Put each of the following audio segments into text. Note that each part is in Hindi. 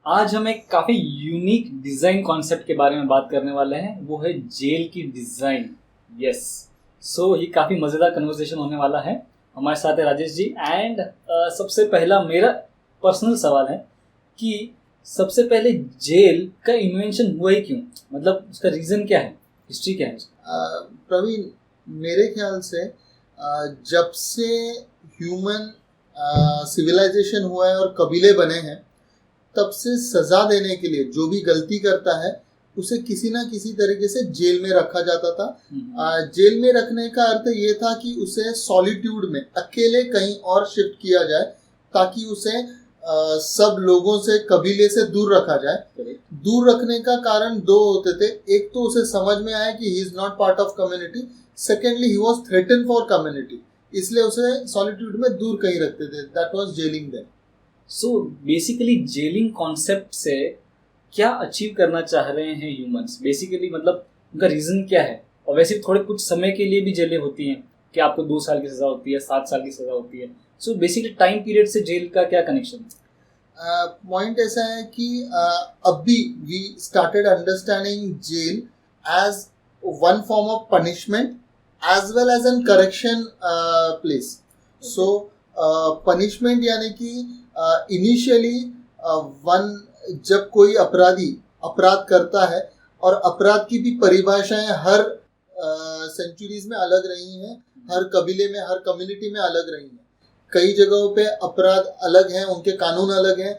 आज हम एक काफ़ी यूनिक डिज़ाइन कॉन्सेप्ट के बारे में बात करने वाले हैं, वो है जेल की डिज़ाइन। यस, सो ये काफ़ी मज़ेदार कन्वर्सेशन होने वाला है। हमारे साथ है राजेश जी एंड सबसे पहला मेरा पर्सनल सवाल है कि सबसे पहले जेल का इन्वेंशन हुआ ही क्यों, मतलब उसका रीज़न क्या है, हिस्ट्री क्या है उसका? प्रवीण, मेरे ख्याल से जब से ह्यूमन सिविलाइजेशन हुआ है और कबीले बने हैं, तब से सजा देने के लिए जो भी गलती करता है उसे किसी ना किसी तरीके से जेल में रखा जाता था। जेल में रखने का अर्थ ये था कि उसे सॉलिट्यूड में अकेले कहीं और शिफ्ट किया जाए ताकि उसे सब लोगों से, कबीले से दूर रखा जाए। दूर रखने का कारण दो होते थे। एक तो उसे समझ में आया कि he is not part of community, secondly he was threaten for community, इसलिए उसे सॉलिट्यूड में दूर कहीं रखते थे। That was gelling them. So basically gelling concept से क्या अचीव करना चाह रहे हैं ह्यूमंस, बेसिकली मतलब उनका रीज़न क्या है? और वैसे थोड़े कुछ समय के लिए भी जेलें होती हैं कि आपको 2 साल की सज़ा होती है, 7 साल की सज़ा होती है। सो बेसिकली टाइम पीरियड से जेल का क्या कनेक्शन है? पॉइंट ऐसा है कि अभी we started understanding jail as one form of punishment as well as an correction place. So punishment यानी कि इनिशियली जब कोई अपराधी अपराध करता है, और अपराध की भी परिभाषाएं हर सेंचुरीज में अलग रही हैं, हर कबीले में, हर कम्युनिटी में अलग रही हैं। कई जगहों पे अपराध अलग हैं, उनके कानून अलग हैं,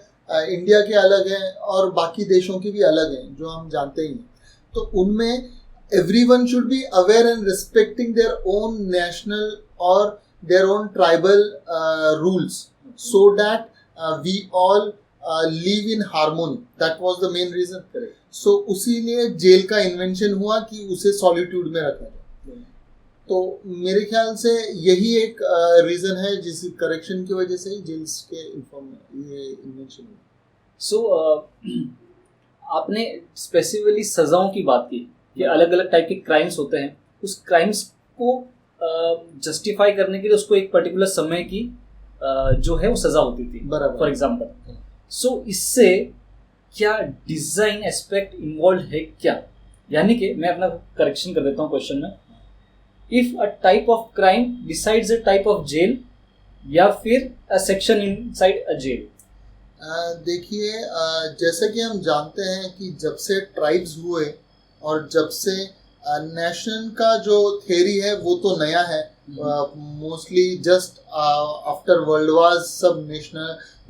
इंडिया के अलग हैं और बाकी देशों के भी अलग हैं जो हम जानते ही हैं। तो उनमें everyone should be aware and respecting their own national or their own tribal rules, so that we all live in harmony. That was the main reason. Correct. So उसीलिए जेल का इन्वेंशन हुआ कि उसे सॉलिट्यूड में रखा जाए। तो मेरे ख्याल से यही एक रीजन है जिस करेक्शन की वजह से ही जेल्स के ये इन्वेंशन हुआ। सो आपने स्पेसिफिकली सज़ाओं की बात की कि अलग अलग टाइप के क्राइम्स होते हैं, उस क्राइम्स को जस्टिफाई करने के लिए उसको एक पर्टिकुलर समय की जो है वो सज़ा होती थी, फॉर एग्जांपल। सो इससे क्या डिज़ाइन एस्पेक्ट इन्वॉल्व है क्या? यानी कि मैं अपना करेक्शन कर देता हूँ क्वेश्चन में, if a type of crime decides a type of jail या फिर a section inside a jail. देखिए, जैसे कि हम जानते हैं कि जब से ट्राइब्स हुए और जब से नेशन का जो थ्योरी है वो तो नया है, mostly just after world war सब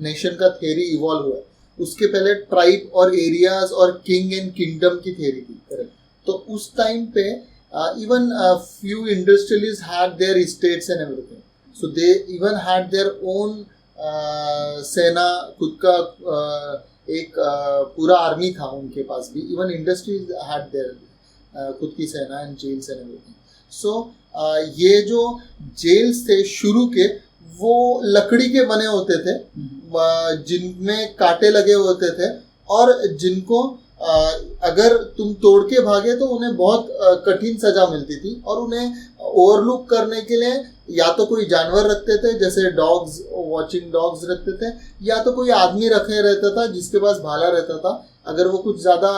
नेशन का थ्योरी इवॉल्व हुआ है। उसके पहले ट्राइब और एरियाज और किंग एंड किंगडम की थ्योरी थी। तो उस टाइम पे even few industrialists had their estates and everything, so they even had their own सेना, खुद का एक पूरा आर्मी था उनके पास भी। इवन इंडस्ट्रीज हैड देयर खुद की सेना एंड जेल्स एंड एवरीथिंग। सो ये जो जेल्स थे शुरू के, वो लकड़ी के बने होते थे, जिनमें कांटे लगे होते थे, और जिनको अगर तुम तोड़ के भागे तो उन्हें बहुत कठिन सजा मिलती थी। और उन्हें ओवरलुक करने के लिए या तो कोई जानवर रखते थे, जैसे डॉग्स, वॉचिंग डॉग्स रखते थे, या तो कोई आदमी रखे रहता था जिसके पास भाला रहता था। अगर वो कुछ ज़्यादा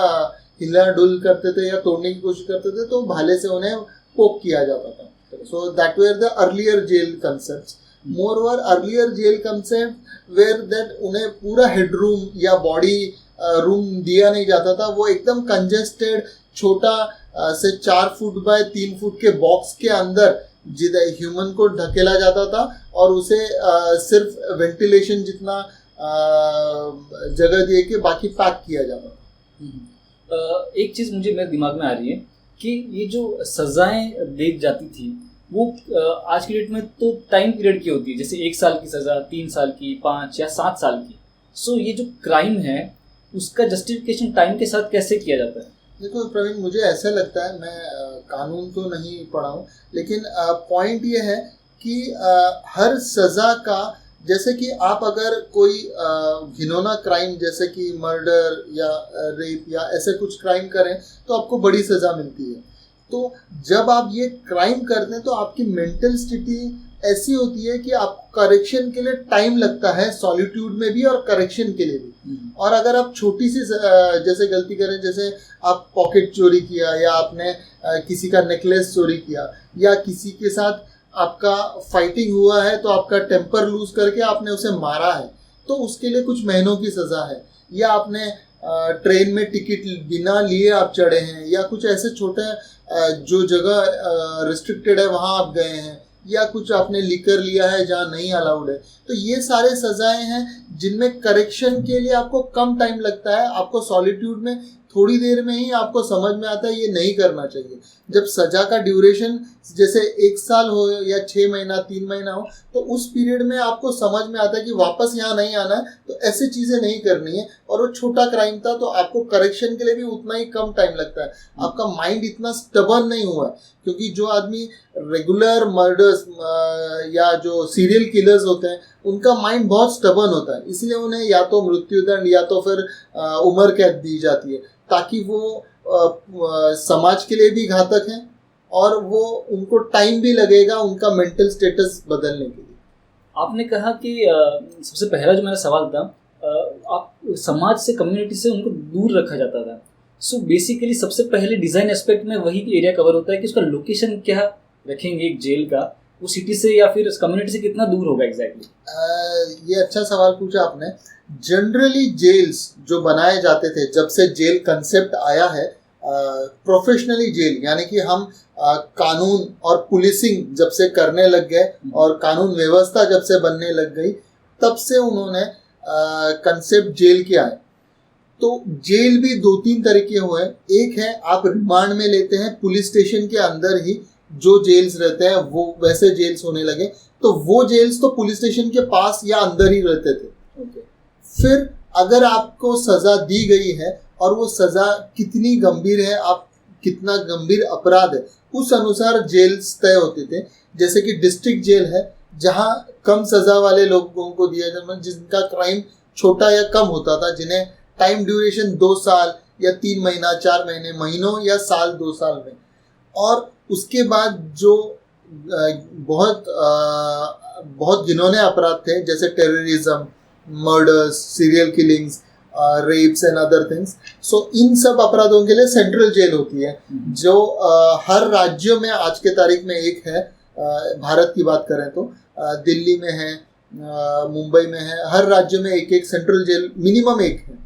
हिला डुल करते थे या तोड़ने की कोशिश करते थे तो भाले से उन्हें पोक किया जाता था। So that were the earlier jail concept. Moreover earlier jail concept were that उन्हें पूरा हेडरूम या बॉडी रूम दिया नहीं जाता था। वो एकदम कंजेस्टेड छोटा से 4 फुट बाय 3 फुट के बॉक्स के अंदर जिधर ह्यूमन को ढकेला जाता था, और उसे सिर्फ वेंटिलेशन जितना जगह दिए के बाकी पैक किया जाता था। एक चीज़ मुझे मेरे दिमाग में आ रही है कि ये जो सज़ाएं दी जाती थी वो आज की डेट में तो टाइम पीरियड की होती है, जैसे 1 साल की सज़ा, 3 साल की, 5 या 7 साल की। सो ये जो क्राइम है उसका जस्टिफिकेशन टाइम के साथ कैसे किया जाता है? देखो प्रवीण, मुझे ऐसा लगता है, मैं कानून तो नहीं पढ़ा हूँ, लेकिन पॉइंट ये है कि हर सज़ा का, जैसे कि आप अगर कोई घिनौना क्राइम जैसे कि मर्डर या रेप या ऐसे कुछ क्राइम करें तो आपको बड़ी सज़ा मिलती है। तो जब आप ये क्राइम करते हैं तो आपकी मेंटल स्थिति ऐसी होती है कि आपको करेक्शन के लिए टाइम लगता है, सॉलिट्यूड में भी और करेक्शन के लिए भी। और अगर आप छोटी सी जैसे गलती करें, जैसे आप पॉकेट चोरी किया या आपने किसी का नेकलेस चोरी किया या किसी के साथ आपका फाइटिंग हुआ है तो आपका टेम्पर लूज करके आपने उसे मारा है, तो उसके लिए कुछ महीनों की सज़ा है। या आपने ट्रेन में टिकट बिना लिए आप चढ़े हैं, या कुछ ऐसे छोटे जो जगह रिस्ट्रिक्टेड है वहाँ आप गए हैं, या कुछ आपने लिकर लिया है जहाँ नहीं अलाउड है, तो ये सारे सजाएं हैं जिनमें करेक्शन के लिए आपको कम टाइम लगता है। आपको सॉलिट्यूड में थोड़ी देर में ही आपको समझ में आता है ये नहीं करना चाहिए। जब सजा का ड्यूरेशन जैसे 1 साल हो या 6 महीना 3 महीना हो, तो उस पीरियड में आपको समझ में आता है कि वापस यहाँ नहीं आना है, तो ऐसी चीज़ें नहीं करनी है। और वो छोटा क्राइम था तो आपको करेक्शन के लिए भी उतना ही कम टाइम लगता है। आपका माइंड इतना स्टबर्न नहीं हुआ है, क्योंकि जो आदमी रेगुलर मर्डर्स या जो सीरियल किलर्स होते हैं उनका माइंड बहुत स्टबर्न होता है, इसलिए उन्हें या तो मृत्युदंड या तो फिर उम्र कैद दी जाती है, ताकि वो समाज के लिए भी घातक हैं और वो उनको टाइम भी लगेगा उनका मेंटल स्टेटस बदलने के लिए। आपने कहा कि सबसे पहला जो मेरा सवाल था, आप समाज से, कम्युनिटी से उनको दूर रखा जाता था। सो बेसिकली सबसे पहले डिज़ाइन एस्पेक्ट में वही एरिया कवर होता है कि उसका लोकेशन क्या रखेंगे एक जेल का, वो सिटी से या फिर कम्युनिटी से कितना दूर होगा एग्जैक्टली। ये अच्छा सवाल पूछा आपने। जनरली जेल्स जो बनाए जाते थे, जब से जेल कंसेप्ट आया है, प्रोफेशनली जेल, यानी कि हम कानून और पुलिसिंग जब से करने लग गए और कानून व्यवस्था जब से बनने लग गई, तब से उन्होंने कंसेप्ट जेल के आए। तो जेल भी 2-3 तरीके हुए। एक है आप रिमांड में लेते हैं, पुलिस स्टेशन के अंदर ही जो जेल्स रहते हैं वो वैसे जेल्स होने लगे, तो वो जेल्स तो पुलिस स्टेशन के पास या अंदर ही रहते थे। फिर अगर आपको सज़ा दी गई है और वो सज़ा कितनी गंभीर है, आप कितना गंभीर अपराध है, उस अनुसार जेल्स तय होते थे। जैसे कि डिस्ट्रिक्ट जेल है जहाँ कम सज़ा वाले लोगों को दिया जाता, जिनका क्राइम छोटा या कम होता था, जिन्हें टाइम ड्यूरेशन 2 साल या 3 महीना 4 महीने, महीनों या साल 2 साल में। और उसके बाद जो बहुत गिनौने अपराध थे, जैसे terrorism, murders, serial killings, rapes and other things, so इन सब अपराधों के लिए सेंट्रल जेल होती है, जो हर राज्यों में आज के तारीख में एक है। भारत की बात करें तो दिल्ली में है, मुंबई में है, हर राज्य में एक एक सेंट्रल जेल मिनिमम एक है।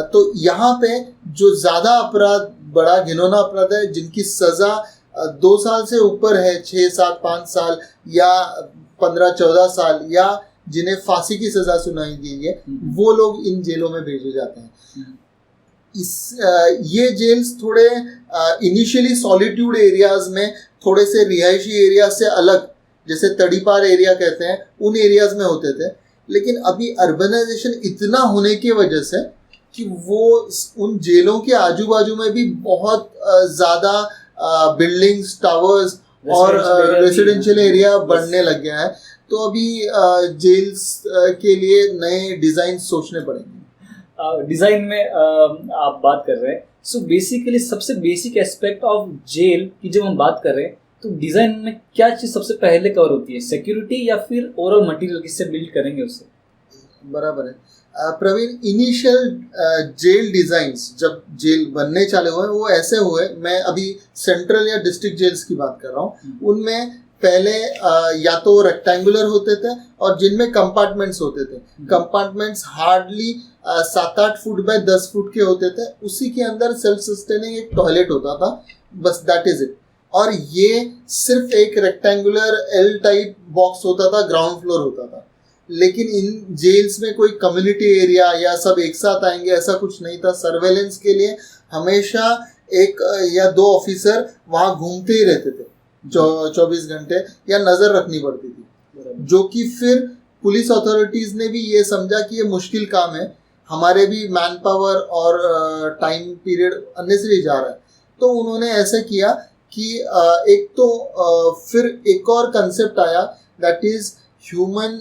तो यहाँ पे जो ज़्यादा अपराध, बड़ा घिनौना अपराध है, जिनकी सज़ा 2 साल से ऊपर है, 6, 7, 5 साल या 15, 14 साल, या जिन्हें फांसी की सज़ा सुनाई गई है, वो लोग इन जेलों में भेजे जाते हैं। ये जेल्स थोड़े इनिशियली सॉलिट्यूड एरियाज में, थोड़े से रिहायशी एरिया से अलग, जैसे तड़ीपार एरिया कहते हैं, उन एरियाज में होते थे। लेकिन अभी अर्बनाइजेशन इतना होने की वजह से कि वो उन जेलों के आजू बाजू में भी बहुत ज़्यादा बिल्डिंग्स, टावर्स और रेसिडेंशियल एरिया बनने लग गया है। तो अभी जेल्स के लिए नए डिज़ाइन सोचने पड़ेंगे। डिज़ाइन में आप बात कर रहे हैं, सो बेसिकली सबसे बेसिक एस्पेक्ट ऑफ जेल की जब हम बात कर रहे हैं, तो डिज़ाइन में क्या चीज़ सबसे पहले कवर होती है, सिक्योरिटी या फिर ओवरऑल मटेरियल किससे बिल्ड करेंगे उससे? बराबर है प्रवीण। इनिशियल जेल डिज़ाइंस जब जेल बनने चालू हुए, वो ऐसे हुए, मैं अभी सेंट्रल या डिस्ट्रिक्ट जेल्स की बात कर रहा हूँ, उनमें पहले या तो रेक्टेंगुलर होते थे और जिनमें कंपार्टमेंट्स होते थे। Compartments hardly 7-8 foot by 10 foot के होते थे, उसी के अंदर सेल्फ सस्टेनिंग एक टॉयलेट होता था, बस दैट इज इट। और ये सिर्फ एक रेक्टेंगुलर एल टाइप बॉक्स होता था, ग्राउंड फ्लोर होता था। लेकिन इन जेल्स में कोई कम्युनिटी एरिया या सब एक साथ आएंगे ऐसा कुछ नहीं था। सर्वेलेंस के लिए हमेशा 1 या 2 ऑफिसर वहाँ घूमते ही रहते थे 24 घंटे, या नज़र रखनी पड़ती थी, जो कि फिर पुलिस अथॉरिटीज़ ने भी ये समझा कि ये मुश्किल काम है, हमारे भी मैन पावर और टाइम पीरियड अननेसेसरी जा रहा है। तो उन्होंने ऐसा किया कि एक तो फिर एक और कंसेप्ट आया, that is human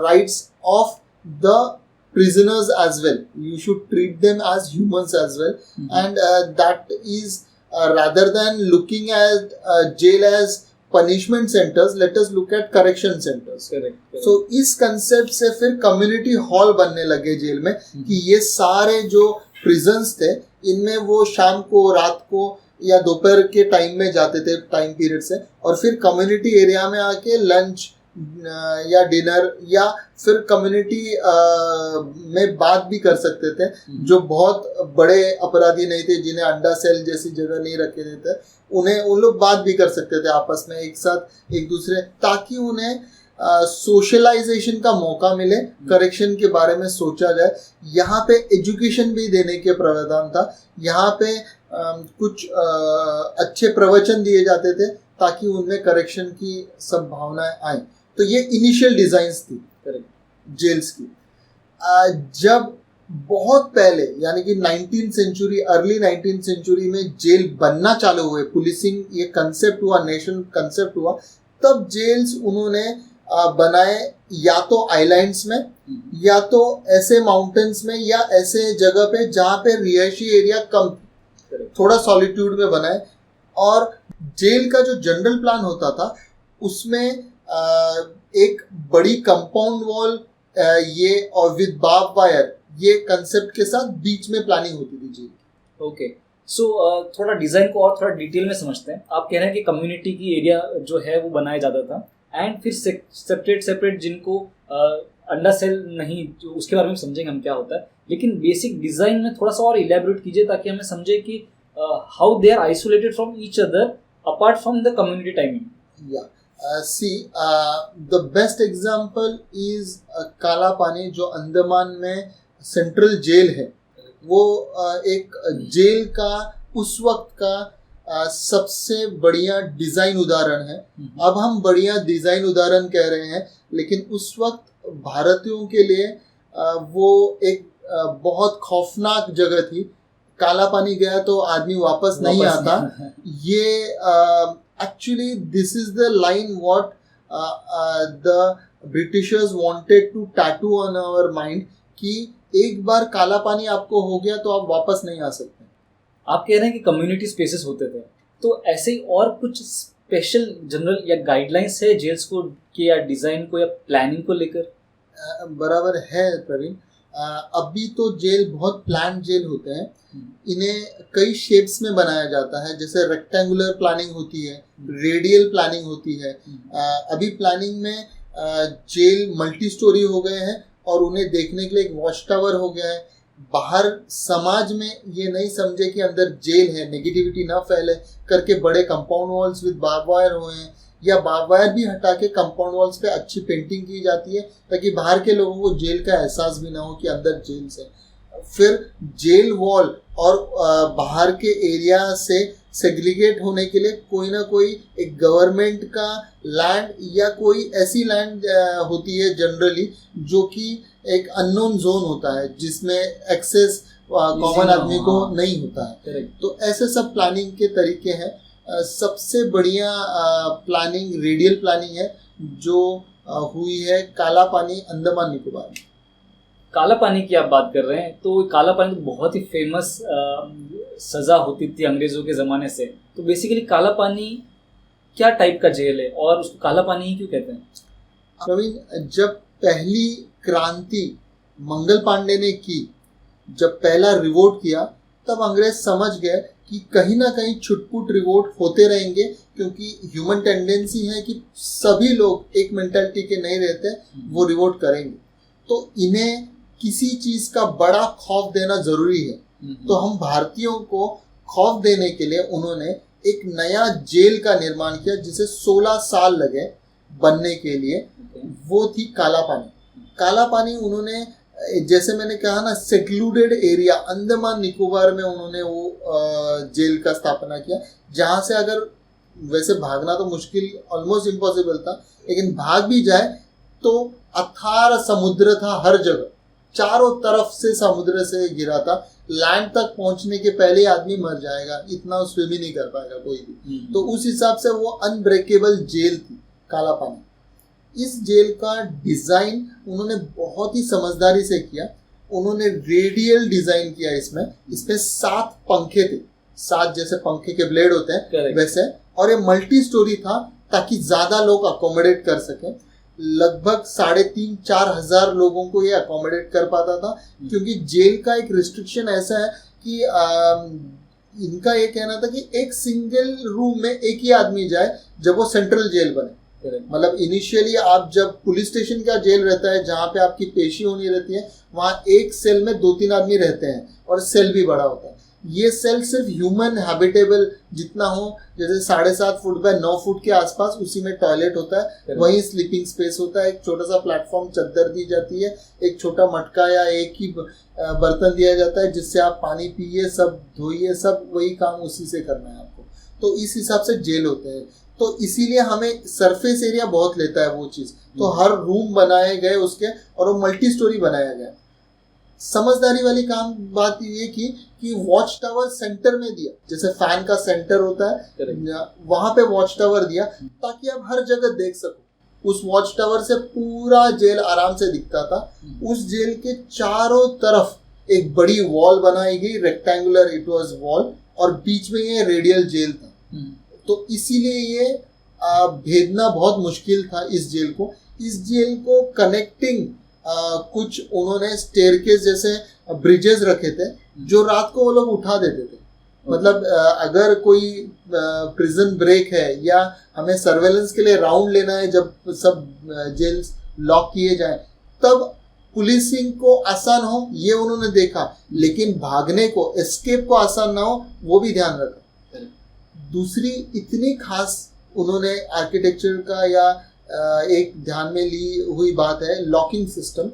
rights of the prisoners as well. You should treat them as humans as well. And that is rather than looking at jail as punishment centres, let us look at correction centres. So इस कंसेप्ट से फिर कम्युनिटी हॉल बनने लगे जेल में कि ये सारे जो प्रिजन्स थे इनमें वो शाम को, रात को या दोपहर के टाइम में जाते थे, टाइम पीरियड से, और फिर कम्युनिटी एरिया में आके लंच या डिनर या फिर कम्युनिटी में बात भी कर सकते थे। जो बहुत बड़े अपराधी नहीं थे, जिन्हें अंडा सेल जैसी जगह नहीं रखे देते, उन लोग बात भी कर सकते थे आपस में एक साथ एक दूसरे, ताकि उन्हें सोशलाइजेशन का मौका मिले, करेक्शन के बारे में सोचा जाए। यहाँ पे एजुकेशन भी देने के प्रावधान था, यहाँ पे कुछ अच्छे प्रवचन दिए जाते थे ताकि उनमें करेक्शन की सब भावनाएं आए। तो ये इनिशियल डिजाइन्स थी जेल्स की। जब बहुत पहले यानी कि 19th century, early 19th century में जेल बनना चालू हुए, पुलिसिंग ये कंसेप्ट हुआ, नेशनल कंसेप्ट हुआ, तब जेल्स उन्होंने बनाए या तो आइलैंड्स में या तो ऐसे माउंटेन्स में या ऐसे जगह पे जहाँ पे रिहायशी एरिया कम, थोड़ा सॉलिट्यूड में बनाए। और जेल का जो जनरल प्लान होता था उसमें एक बड़ी कंपाउंड वॉल ये और विद बार्ब वायर, ये कंसेप्ट के साथ बीच में प्लानिंग होती थी जी। ओके, सो थोड़ा डिज़ाइन को और थोड़ा डिटेल में समझते हैं। आप कह रहे हैं कि कम्युनिटी की एरिया जो है वो बनाया जाता था, एंड फिर सेपरेट जिनको अंडा सेल नहीं, जो उसके बारे में समझेंगे हम क्या होता है, लेकिन बेसिक डिज़ाइन में थोड़ा सा और इलेबोरेट कीजिए ताकि हमें समझे कि how they are isolated from each other apart from the community timing. या the best example is काला पानी, जो अंडमान में सेंट्रल जेल है। वो एक जेल का उस वक्त का सबसे बढ़िया डिज़ाइन उदाहरण है। अब हम बढ़िया डिज़ाइन उदाहरण कह रहे हैं, लेकिन उस वक्त भारतीयों के लिए वो एक बहुत खौफनाक जगह थी। काला पानी गया तो आदमी वापस नहीं आता। ये actually this is the line what the Britishers wanted to tattoo on our mind कि एक बार काला पानी आपको हो गया तो आप वापस नहीं आ सकते। आप कह रहे हैं कि कम्युनिटी स्पेसेस होते थे, तो ऐसे ही और कुछ स्पेशल जनरल या गाइडलाइंस है जेल्स को कि या डिज़ाइन को या प्लानिंग को लेकर? बराबर है प्रवीण। अभी तो जेल बहुत प्लान जेल होते हैं, इन्हें कई शेप्स में बनाया जाता है। जैसे रेक्टेंगुलर प्लानिंग होती है, रेडियल प्लानिंग होती है। अभी प्लानिंग में जेल मल्टी स्टोरी हो गए हैं और उन्हें देखने के लिए एक वॉच टावर हो गया है। बाहर समाज में ये नहीं समझे कि अंदर जेल है, नेगेटिविटी ना फैले करके बड़े compound walls with barb wire हुए हैं, या बार्ब वायर भी हटा के कंपाउंड वॉल्स पे अच्छी पेंटिंग की जाती है ताकि बाहर के लोगों को जेल का एहसास भी ना हो कि अंदर जेल से। फिर जेल वॉल और बाहर के एरिया से सेग्रीगेट होने के लिए कोई ना कोई एक गवर्नमेंट का लैंड या कोई ऐसी लैंड होती है जनरली जो कि एक अननोन जोन होता है जिसमें एक्सेस कॉमन आदमी को नहीं होता है। तो ऐसे सब प्लानिंग के तरीके हैं। सबसे बढ़िया प्लानिंग रेडियल प्लानिंग है जो हुई है काला पानी अंडमान निकोबार में। काला पानी की आप बात कर रहे हैं, तो काला पानी तो बहुत ही फेमस सज़ा होती थी अंग्रेज़ों के ज़माने से। तो बेसिकली काला पानी क्या टाइप का जेल है और उसको काला पानी ही क्यों कहते हैं? प्रवीण, जब पहली क्रांति मंगल पांडे ने की, जब पहला रिवोल्ट किया, तब अंग्रेज समझ गए कि कहीं ना कहीं छुटपुट रिवोल्ट होते रहेंगे, क्योंकि ह्यूमन टेंडेंसी है कि सभी लोग एक मेंटालिटी के नहीं रहते, वो रिवोल्ट करेंगे। तो इन्हें किसी चीज़ का बड़ा खौफ देना ज़रूरी है। तो हम भारतीयों को खौफ देने के लिए उन्होंने एक नया जेल का निर्माण किया जिसे 16 साल लगे बनने के लिए। वो थी काला पानी। काला पानी उन्होंने, जैसे मैंने कहा ना, सेक्लूडेड एरिया अंडमान निकोबार में उन्होंने वो जेल का स्थापना किया, जहाँ से अगर वैसे भागना तो मुश्किल, ऑलमोस्ट इम्पॉसिबल था, लेकिन भाग भी जाए तो अथाह समुद्र था हर जगह, चारों तरफ से समुद्र से घिरा था। लैंड तक पहुंचने के पहले आदमी मर जाएगा, इतना स्विम ही नहीं कर पाएगा कोई भी। तो उस हिसाब से वो अनब्रेकेबल जेल थी काला पानी। इस जेल का डिज़ाइन उन्होंने बहुत ही समझदारी से किया। उन्होंने रेडियल डिज़ाइन किया। इसमें 7 पंखे थे, 7 जैसे पंखे के ब्लेड होते हैं वैसे, और ये मल्टी स्टोरी था ताकि ज़्यादा लोग अकोमोडेट कर सकें। लगभग 3,500-4,000 लोगों को ये अकोमोडेट कर पाता था, क्योंकि जेल का एक रिस्ट्रिक्शन ऐसा है कि इनका ये कहना था कि एक सिंगल रूम में एक ही आदमी जाए जब वो सेंट्रल जेल बने। मतलब इनिशियली आप जब पुलिस स्टेशन का जेल रहता है जहाँ पे आपकी पेशी होनी रहती है, वहाँ एक सेल में 2-3 आदमी रहते हैं और सेल भी बड़ा होता है। ये सेल सिर्फ ह्यूमन हैबिटेबल जितना हो, जैसे 7.5 फुट बाय 9 फुट के आसपास, उसी में टॉयलेट होता है, वहीं स्लीपिंग स्पेस होता है, एक छोटा सा प्लेटफॉर्म चद्दर दी जाती है, एक छोटा मटका या एक ही बर्तन दिया जाता है जिससे आप पानी पिए, सब धोइए, सब वही काम उसी से करना है आपको। तो इस हिसाब से जेल होते हैं। तो इसीलिए हमें सरफेस एरिया बहुत लेता है वो चीज़। तो हर रूम बनाए गए उसके, और वो मल्टी स्टोरी बनाया गया। समझदारी वाली बात ये की कि वॉच टावर सेंटर में दिया, जैसे फैन का सेंटर होता है वहां पे वॉच टावर दिया, ताकि आप हर जगह देख सको। उस वॉच टावर से पूरा जेल आराम से दिखता था। उस जेल के चारों तरफ एक बड़ी वॉल बनाई गई, रेक्टेंगुलर इट वाज वॉल, और बीच में ये रेडियल जेल था। तो इसीलिए ये भेदना बहुत मुश्किल था इस जेल को। इस जेल को कनेक्टिंग कुछ उन्होंने स्टेयरकेस जैसे ब्रिजेस रखे थे, जो रात को वो लोग उठा देते थे। मतलब अगर कोई प्रिजन ब्रेक है या हमें सर्वेलेंस के लिए राउंड लेना है, जब सब जेल लॉक किए जाए, तब पुलिसिंग को आसान हो ये उन्होंने देखा, लेकिन भागने को, एस्केप को आसान ना हो वो भी ध्यान रखा। दूसरी इतनी खास उन्होंने आर्किटेक्चर का या एक ध्यान में ली हुई बात है लॉकिंग सिस्टम,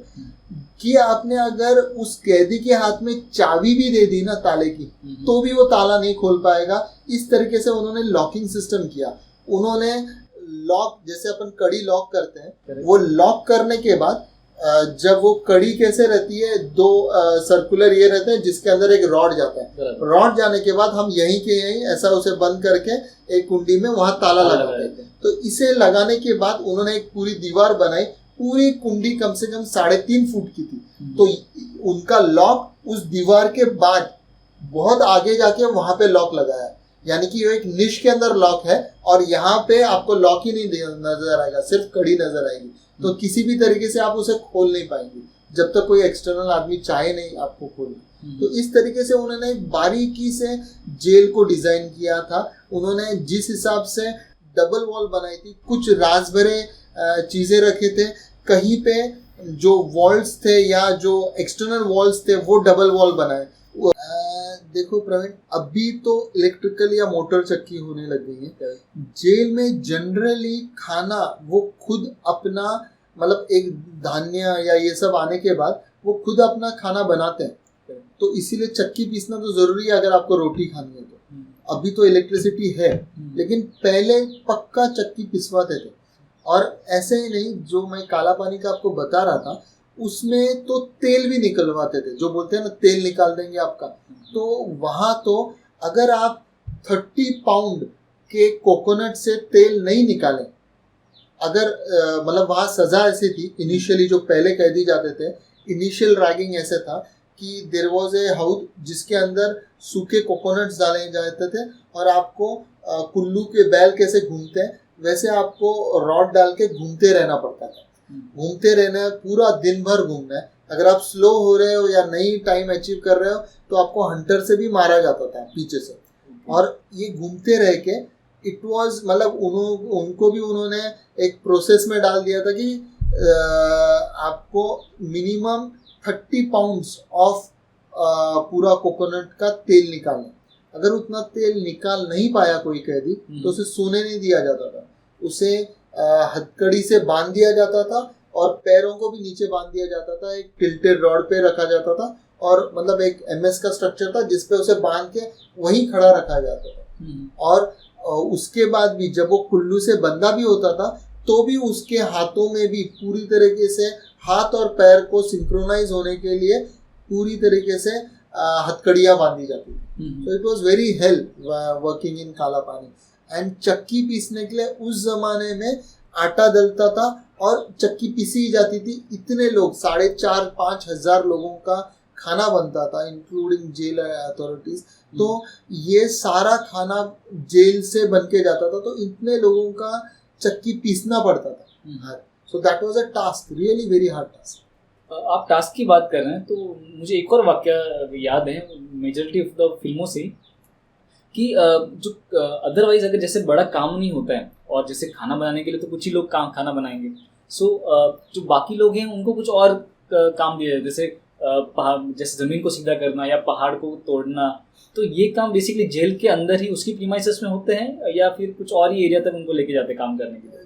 कि आपने अगर उस कैदी के हाथ में चाबी भी दे दी ना ताले की, तो भी वो ताला नहीं खोल पाएगा। इस तरीके से उन्होंने लॉकिंग सिस्टम किया। उन्होंने लॉक, जैसे अपन कड़ी लॉक करते हैं, वो लॉक करने के बाद जब वो कड़ी कैसे रहती है, 2 सर्कुलर ये रहते हैं जिसके अंदर एक रॉड जाता है। रॉड जाने के बाद हम यहीं के यहीं ऐसा उसे बंद करके एक कुंडी में वहां ताला लगाते हैं। तो इसे लगाने के बाद उन्होंने एक पूरी दीवार बनाई। पूरी कुंडी कम से कम 3.5 फुट की थी। तो उनका लॉक उस दीवार के बाद बहुत आगे जाके वहां पे लॉक लगाया, यानी कि ये एक निश के अंदर लॉक है, और यहाँ पे आपको लॉक ही नहीं नजर आएगा, सिर्फ कड़ी नजर आएगी। तो किसी भी तरीके से आप उसे खोल नहीं पाएंगे जब तक कोई एक्सटर्नल आदमी चाहे नहीं आपको खोलना। तो इस तरीके से उन्होंने बारीकी से जेल को डिजाइन किया था। उन्होंने जिस हिसाब से डबल वॉल बनाई थी, कुछ राज भरे चीजें रखे थे, कहीं पे जो वॉल्स थे या जो एक्सटर्नल वॉल्स थे वो डबल वॉल बनाए। देखो प्रवीण, अभी तो इलेक्ट्रिकल या मोटर चक्की होने लग गई है। जेल में जनरली खाना वो खुद अपना, मतलब एक धान्य या ये सब आने के बाद वो खुद अपना खाना बनाते हैं। तो इसीलिए चक्की पीसना तो जरूरी है अगर आपको रोटी खानी है तो। अभी तो इलेक्ट्रिसिटी है, लेकिन पहले पक्का चक्की पिसवाते थे। और ऐसे ही नहीं, जो मैं काला पानी का आपको बता रहा था, उसमें तो तेल भी निकलवाते थे, जो बोलते हैं ना तेल निकाल देंगे आपका। तो वहाँ तो अगर आप 30 पाउंड के कोकोनट से तेल नहीं निकालें, अगर मतलब वहाँ सज़ा ऐसी थी इनिशियली, जो पहले कैदी जाते थे, इनिशियल रैगिंग ऐसे था कि देयर वाज ए हाउस जिसके अंदर सूखे कोकोनट्स डाले जाते थे, और आपको कुल्लू के बैल कैसे घूमते हैं वैसे आपको रॉड डाल के घूमते रहना पड़ता था। घूमते रहना है, पूरा दिन भर घूमना है। अगर आप स्लो हो रहे हो या नहीं टाइम अचीव कर रहे हो तो आपको हंटर से भी मारा जाता था पीछे से। और ये घूमते रह के इट वाज, मतलब उनको भी उन्होंने एक प्रोसेस में डाल दिया था कि आपको मिनिमम 30 पाउंड्स ऑफ पूरा कोकोनट का तेल निकालना। अगर उतना तेल निकाल नहीं पाया कोई कैदी तो उसे सोने नहीं दिया जाता था, उसे हथकड़ी से बांध दिया जाता था, और पैरों को भी नीचे बांध दिया जाता था, एक टिल्टेड रॉड पे रखा जाता था, और मतलब एक MS का स्ट्रक्चर था जिसपे उसे बांध के वहीं खड़ा रखा जाता था। और उसके बाद भी जब वो कुल्लू से बंधा भी होता था तो भी उसके हाथों में भी पूरी तरीके से हाथ और पैर को सिंक्रोनाइज होने के लिए पूरी तरीके से हथकड़ियाँ बांधी जाती थी। तो it was very help working in काला पानी। एंड चक्की पीसने के लिए उस जमाने में आटा दलता था और चक्की पीसी जाती थी। इतने लोग, 4,500-5 हजार लोगों का खाना बनता था, इंक्लूडिंग जेल अथॉरिटीज। तो ये सारा खाना जेल से बन के जाता था। तो इतने लोगों का चक्की पीसना पड़ता था। So that was a task, really very hard task. आप टास्क की बात कर रहे हैं तो मुझे एक और वाक्य याद है मेजॉरिटी ऑफ द फिल्मों से, कि जो अदरवाइज अगर जैसे बड़ा काम नहीं होता है और जैसे खाना बनाने के लिए तो कुछ ही लोग खाना बनाएंगे, सो जो बाकी लोग हैं उनको कुछ और काम दिया जाए, जैसे पहाड़, जैसे ज़मीन को सीधा करना या पहाड़ को तोड़ना। तो ये काम बेसिकली जेल के अंदर ही उसकी प्रीमाइसेस में होते हैं या फिर कुछ और ही एरिया तक उनको लेके जाते हैं काम करने के लिए?